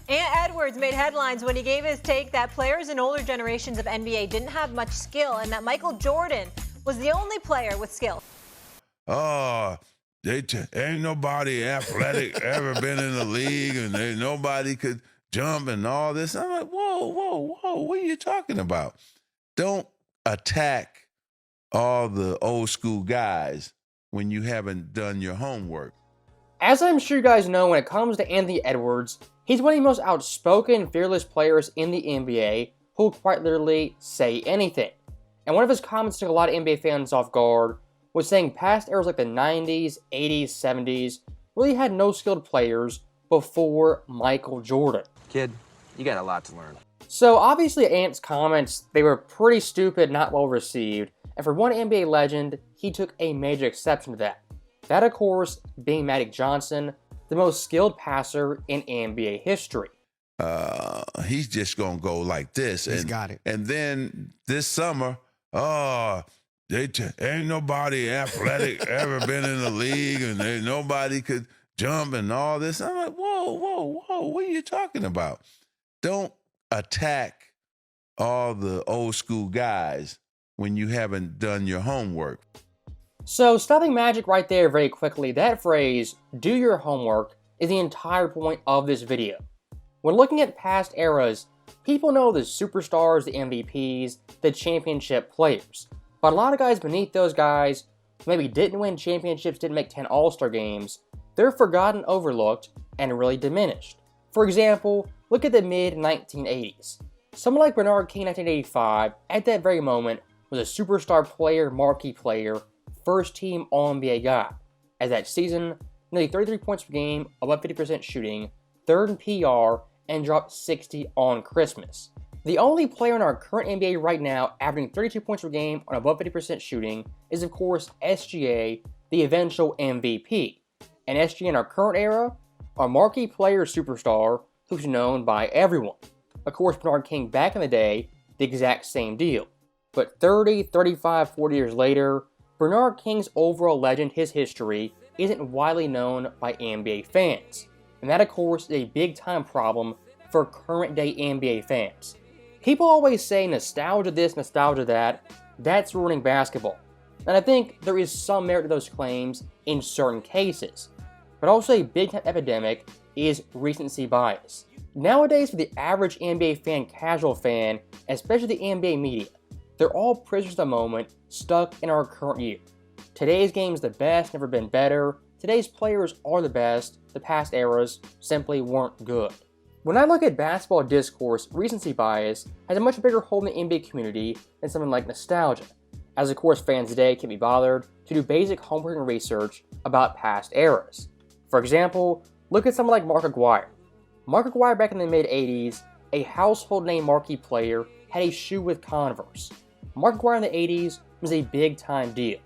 Ant Edwards made headlines when he gave his take that players in older generations of NBA didn't have much skill and that Michael Jordan was the only player with skill. Ain't nobody athletic ever been in the league, and nobody could jump and all this. I'm like, whoa, what are you talking about? Don't attack all the old school guys when you haven't done your homework. As I'm sure you guys know, when it comes to Anthony Edwards, he's one of the most outspoken, fearless players in the NBA who will quite literally say anything. And one of his comments took a lot of NBA fans off guard, was saying past eras like the 90s, 80s, 70s really had no skilled players before Michael Jordan. Kid, you got a lot to learn. So obviously Ant's comments, they were pretty stupid, not well received, and for one NBA legend, he took a major exception to that. That, of course, being Magic Johnson, the most skilled passer in NBA history. He's just going to go like this. He's got it. And then this summer, ain't nobody athletic ever been in the league, and nobody could jump and all this. I'm like, whoa, what are you talking about? Don't attack all the old school guys when you haven't done your homework. So, stopping Magic right there very quickly, that phrase, do your homework, is the entire point of this video. When looking at past eras, people know the superstars, the MVPs, the championship players. But a lot of guys beneath those guys, who maybe didn't win championships, didn't make 10 All-Star games, they're forgotten, overlooked, and really diminished. For example, look at the mid-1980s. Someone like Bernard King in 1985, at that very moment, was a superstar player, marquee player, first-team All-NBA guy. As that season, nearly 33 points per game, above 50% shooting, third in PR, and dropped 60 on Christmas. The only player in our current NBA right now averaging 32 points per game on above 50% shooting is, of course, SGA, the eventual MVP. And SGA in our current era, our marquee player superstar who's known by everyone. Of course, Bernard King back in the day, the exact same deal. But 30, 35, 40 years later, Bernard King's overall legend, his history, isn't widely known by NBA fans. And that, of course, is a big-time problem for current-day NBA fans. People always say nostalgia this, nostalgia that. That's ruining basketball. And I think there is some merit to those claims in certain cases. But also a big-time epidemic is recency bias. Nowadays, for the average NBA fan, casual fan, especially the NBA media, they're all prisoners of the moment, stuck in our current year. Today's game's the best, never been better. Today's players are the best. The past eras simply weren't good. When I look at basketball discourse, recency bias has a much bigger hold in the NBA community than something like nostalgia, as of course fans today can't be bothered to do basic homework and research about past eras. For example, look at someone like Mark Aguirre. Mark Aguirre back in the mid-80s, a household name marquee player, had a shoe with Converse. Mark Aguirre in the 80s was a big-time deal.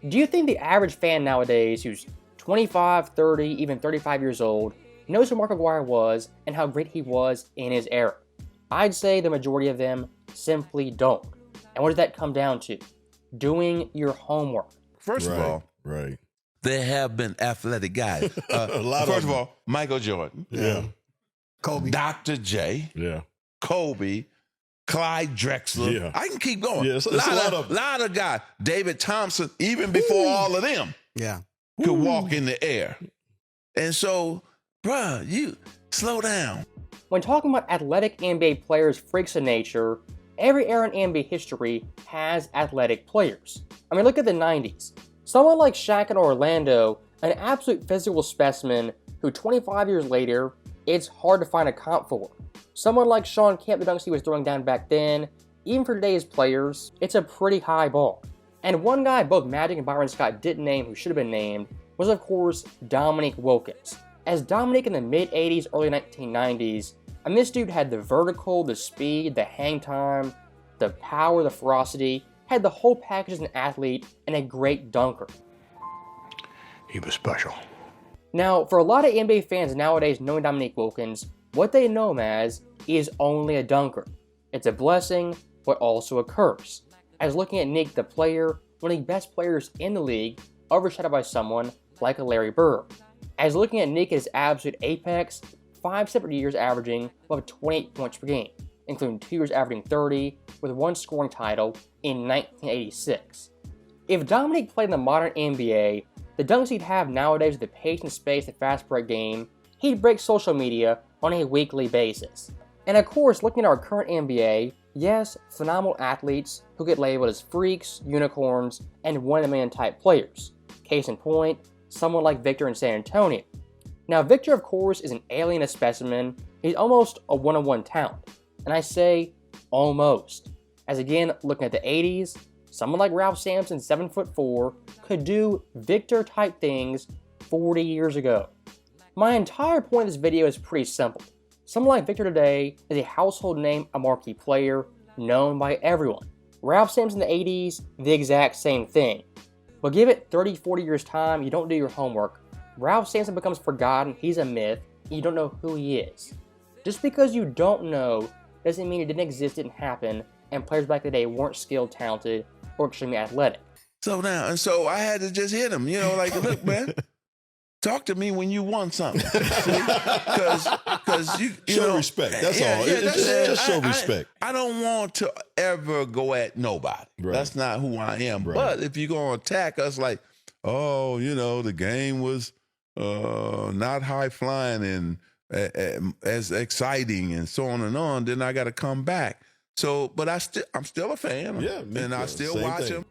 Do you think the average fan nowadays who's 25, 30, even 35 years old knows who Mark Aguirre was and how great he was in his era? I'd say the majority of them simply don't. And what does that come down to? Doing your homework. First of all, there have been athletic guys. First of all, Michael Jordan. Yeah. Kobe. Dr. J. Yeah. Kobe. Clyde Drexler. Yeah. I can keep going. Yeah, it's a lot of guys. David Thompson, even before all of them, could walk in the air. And so, bruh, you slow down. When talking about athletic NBA players, freaks of nature, every era in NBA history has athletic players. I mean, look at the 90s. Someone like Shaq in Orlando, an absolute physical specimen who 25 years later, it's hard to find a comp for. Someone like Sean Kemp, the dunks he was throwing down back then, even for today's players, it's a pretty high bar. And one guy both Magic and Byron Scott didn't name who should have been named was, of course, Dominique Wilkins. As Dominique in the mid-80s, early 1990s, and this dude had the vertical, the speed, the hang time, the power, the ferocity, had the whole package as an athlete and a great dunker. He was special. Now, for a lot of NBA fans nowadays knowing Dominique Wilkins, what they know him as is only a dunker. It's a blessing, but also a curse. As looking at Nick the player, one of the best players in the league, overshadowed by someone like a Larry Bird. As looking at Nick at his absolute apex, 5 separate years averaging above 28 points per game, including 2 years averaging 30, with 1 scoring title in 1986. If Dominique played in the modern NBA, the dunks he'd have nowadays with the pace and space, the fast break game, he'd break social media on a weekly basis. And of course, looking at our current NBA, yes, phenomenal athletes who get labeled as freaks, unicorns, and one-in-a-million type players. Case in point, someone like Victor in San Antonio. Now, Victor, of course, is an alien, a specimen. He's almost a one-on-one talent. And I say almost. As again, looking at the 80s, someone like Ralph Sampson, 7'4", could do Victor-type things 40 years ago. My entire point of this video is pretty simple. Someone like Victor today is a household name, a marquee player, known by everyone. Ralph Sampson in the 80s, the exact same thing. But give it 30, 40 years time, you don't do your homework, Ralph Sampson becomes forgotten, he's a myth, and you don't know who he is. Just because you don't know doesn't mean it didn't exist, didn't happen, and players back in the day weren't skilled, talented, or extremely athletic. So I had to just hit him, like, look, man, talk to me when you want something. Because you show know, respect. That's all. Just show respect. I don't want to ever go at nobody. Right. That's not who I am. Right. But if you're going to attack us like, oh, the game was not high flying and as exciting and so on, then I got to come back. So, but I'm still a fan. Yeah, and I still watch him.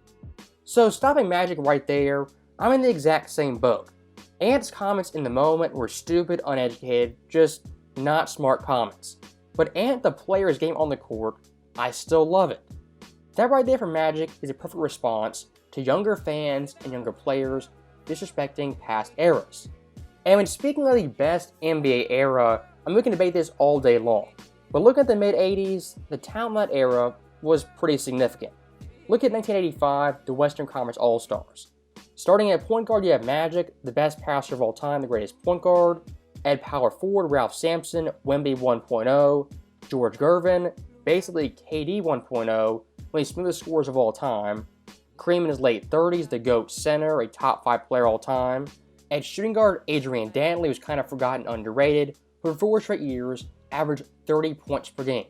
So stopping Magic right there, I'm in the exact same boat. Ant's comments in the moment were stupid, uneducated, just not smart comments. But Ant, the player's game on the court, I still love it. That right there for Magic is a perfect response to younger fans and younger players disrespecting past eras. And when speaking of the best NBA era, we can debate this all day long. But look at the mid-80s, the talent in that era was pretty significant. Look at 1985, the Western Conference All-Stars. Starting at point guard, you have Magic, the best passer of all time, the greatest point guard. At power forward, Ralph Sampson, Wemby 1.0, George Gervin, basically KD 1.0, one of the smoothest scorers of all time. Kareem in his late 30s, the GOAT center, a top 5 player all time. At shooting guard, Adrian Dantley was kind of forgotten, underrated, but for 4 straight years, averaged 30 points per game.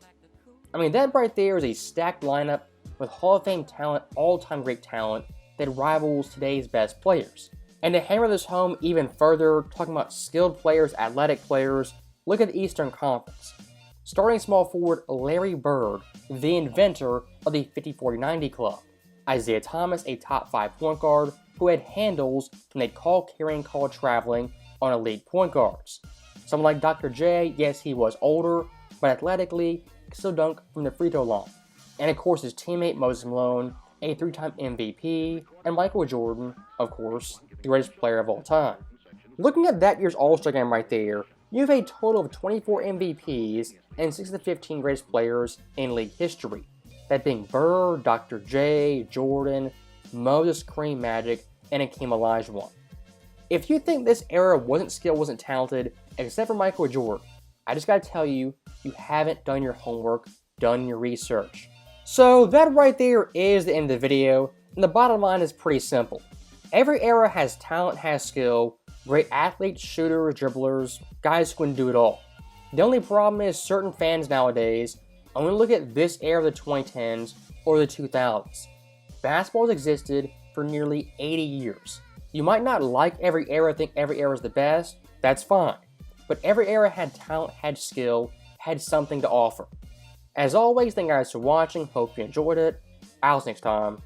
That right there is a stacked lineup with Hall of Fame talent, all-time great talent, that rivals today's best players. And to hammer this home even further, talking about skilled players, athletic players, look at the Eastern Conference. Starting small forward Larry Bird, the inventor of the 50-40-90 club. Isaiah Thomas, a top 5 point guard who had handles when they call carrying, call traveling on elite point guards. Someone like Dr. J, yes, he was older, but athletically, could still dunk from the free throw line. And of course, his teammate Moses Malone, a 3-time MVP, and Michael Jordan, of course, the greatest player of all time. Looking at that year's All-Star game right there, you have a total of 24 MVPs and 6 of the 15 greatest players in league history. That being Bird, Dr. J, Jordan, Moses, Kareem, Magic, and Hakeem Olajuwon. If you think this era wasn't skilled, wasn't talented, except for Michael Jordan, I just gotta tell you, you haven't done your homework, done your research. So that right there is the end of the video, and the bottom line is pretty simple. Every era has talent, has skill, great athletes, shooters, dribblers, guys who can do it all. The only problem is certain fans nowadays only look at this era of the 2010s or the 2000s. Basketball has existed for nearly 80 years. You might not like every era, think every era is the best, that's fine. But every era had talent, had skill, had something to offer. As always, thank you guys for watching, hope you enjoyed it. I'll see you next time.